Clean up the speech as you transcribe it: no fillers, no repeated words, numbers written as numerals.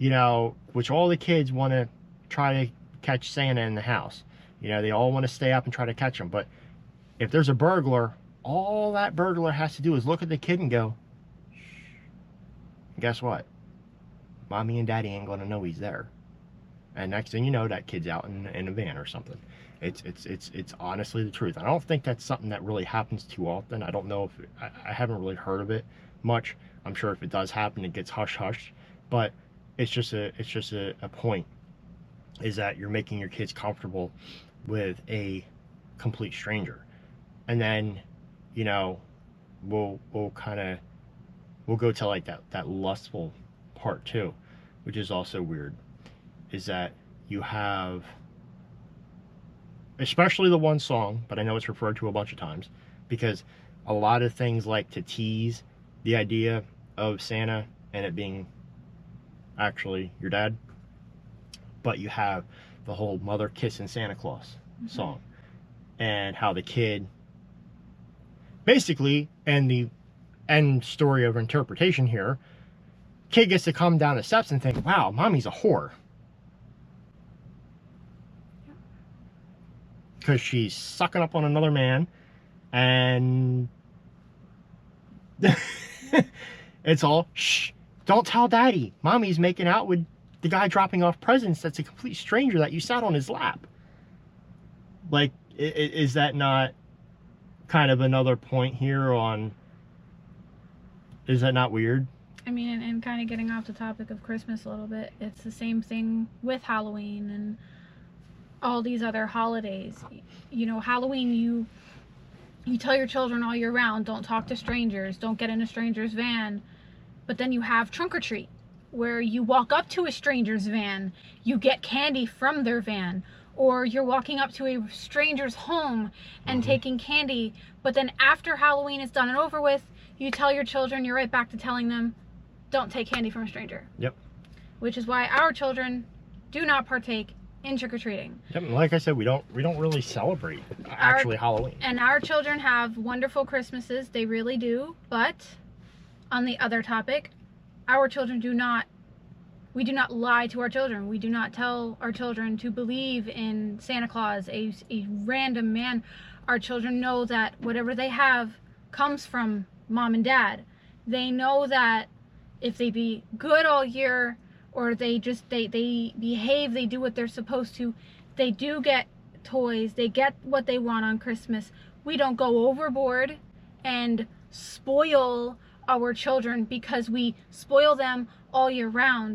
you know, which all the kids want to try to catch Santa in the house. You know, they all want to stay up and try to catch him. But if there's a burglar, all that burglar has to do is look at the kid and go, shh. And guess what? Mommy and Daddy ain't going to know he's there. And next thing you know, that kid's out in a van or something. It's honestly the truth. I don't think that's something that really happens too often. I don't know if I haven't really heard of it much. I'm sure if it does happen, it gets hush. But it's just a point, is that you're making your kids comfortable with a complete stranger. And then, you know, we'll go to like that lustful part too, which is also weird, is that you have, especially the one song, but I know it's referred to a bunch of times, because a lot of things like to tease the idea of Santa and it being actually your dad. But you have the whole mother kissing Santa Claus song, and how the kid basically, and the end story of interpretation here, kid gets to come down the steps and think, wow, mommy's a whore, because she's sucking up on another man. And it's all, shh, don't tell Daddy, mommy's making out with the guy dropping off presents that's a complete stranger that you sat on his lap. Like, is that not kind of another point here on, is that not weird? I mean, and kind of getting off the topic of Christmas a little bit, it's the same thing with Halloween and all these other holidays. You know, Halloween, you tell your children all year round, don't talk to strangers, don't get in a stranger's van. But then you have trunk or treat, where you walk up to a stranger's van, you get candy from their van, or you're walking up to a stranger's home and taking candy. But then after Halloween is done and over with, you tell your children, you're right back to telling them, don't take candy from a stranger. Yep. Which is why our children do not partake in trick-or-treating. Yep. Like I said, we don't really celebrate actually Halloween. And our children have wonderful Christmases, they really do. But on the other topic, our children we do not lie to our children. We do not tell our children to believe in Santa Claus, a random man. Our children know that whatever they have comes from mom and dad. They know that if they be good all year, or they behave, they do what they're supposed to, they do get toys, they get what they want on Christmas. We don't go overboard and spoil our children, because we spoil them all year round.